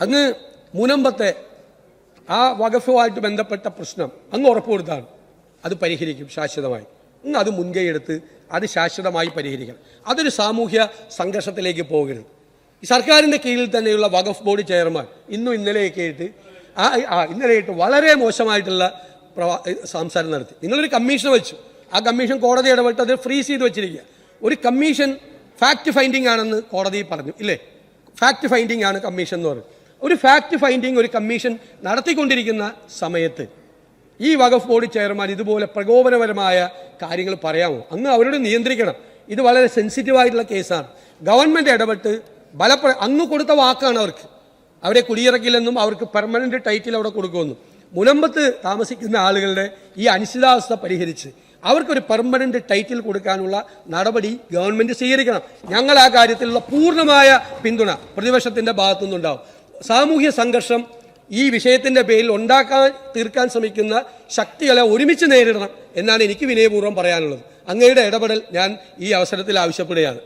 അങ്ങ് മുനമ്പത്തെ ആ വഖഫുമായിട്ട് ബന്ധപ്പെട്ട പ്രശ്നം അങ്ങ് ഉറപ്പുകൊടുത്താണ് അത് പരിഹരിക്കും ശാശ്വതമായി. അങ്ങ് അത് മുൻകൈയെടുത്ത് അത് ശാശ്വതമായി പരിഹരിക്കണം. അതൊരു സാമൂഹ്യ സംഘർഷത്തിലേക്ക് പോകരുത്. ഈ സർക്കാരിൻ്റെ കീഴിൽ തന്നെയുള്ള വഖഫ് ബോർഡ് ചെയർമാൻ ഇന്നലെയൊക്കെ ആയിട്ട് വളരെ മോശമായിട്ടുള്ള സംസാരം നടത്തി. നിങ്ങളൊരു കമ്മീഷൻ വെച്ചു, ആ കമ്മീഷൻ കോടതി ഇടപെട്ട് അത് ഫ്രീസ് ചെയ്ത് വെച്ചിരിക്കുക. ഒരു കമ്മീഷൻ ഫാക്ട് ഫൈൻഡിങ് ആണെന്ന് കോടതി പറഞ്ഞു ഇല്ലേ? ഫാക്ട് ഫൈൻഡിങ് ആണ് കമ്മീഷൻ എന്ന് പറഞ്ഞു. ഒരു ഫാക്ട് ഫൈൻഡിങ് ഒരു കമ്മീഷൻ നടത്തിക്കൊണ്ടിരിക്കുന്ന സമയത്ത് ഈ വഖഫ് ബോർഡ് ചെയർമാൻ ഇതുപോലെ പ്രകോപനപരമായ കാര്യങ്ങൾ പറയാമോ? അങ്ങ് അവരോട് നിയന്ത്രിക്കണം. ഇത് വളരെ സെൻസിറ്റീവായിട്ടുള്ള കേസാണ്. ഗവൺമെൻറ് ഇടപെട്ട് അങ്ങ് കൊടുത്ത വാക്കാണ് അവരെ കുടിയിറക്കില്ലെന്നും അവർക്ക് പെർമനന്റ് ടൈറ്റിൽ അവിടെ കൊടുക്കുമെന്നും. മുനമ്പത്ത് താമസിക്കുന്ന ആളുകളുടെ ഈ അനിശ്ചിതാവസ്ഥ പരിഹരിച്ച് അവർക്കൊരു പെർമനന്റ് ടൈറ്റിൽ കൊടുക്കാനുള്ള നടപടി ഗവൺമെന്റ് സ്വീകരിക്കണം. ഞങ്ങൾ ആ കാര്യത്തിലുള്ള പൂർണ്ണമായ പിന്തുണ പ്രതിപക്ഷത്തിന്റെ ഭാഗത്തുനിന്നുണ്ടാവും. സാമൂഹ്യ സംഘർഷം ഈ വിഷയത്തിന്റെ പേരിൽ തീർക്കാൻ ശ്രമിക്കുന്ന ശക്തികളെ ഒരുമിച്ച് നേരിടണം എന്നാണ് എനിക്ക് വിനയപൂർവ്വം പറയാനുള്ളത്. അങ്ങയുടെ ഇടപെടൽ ഞാൻ ഈ അവസരത്തിൽ ആവശ്യപ്പെടുകയാണ്.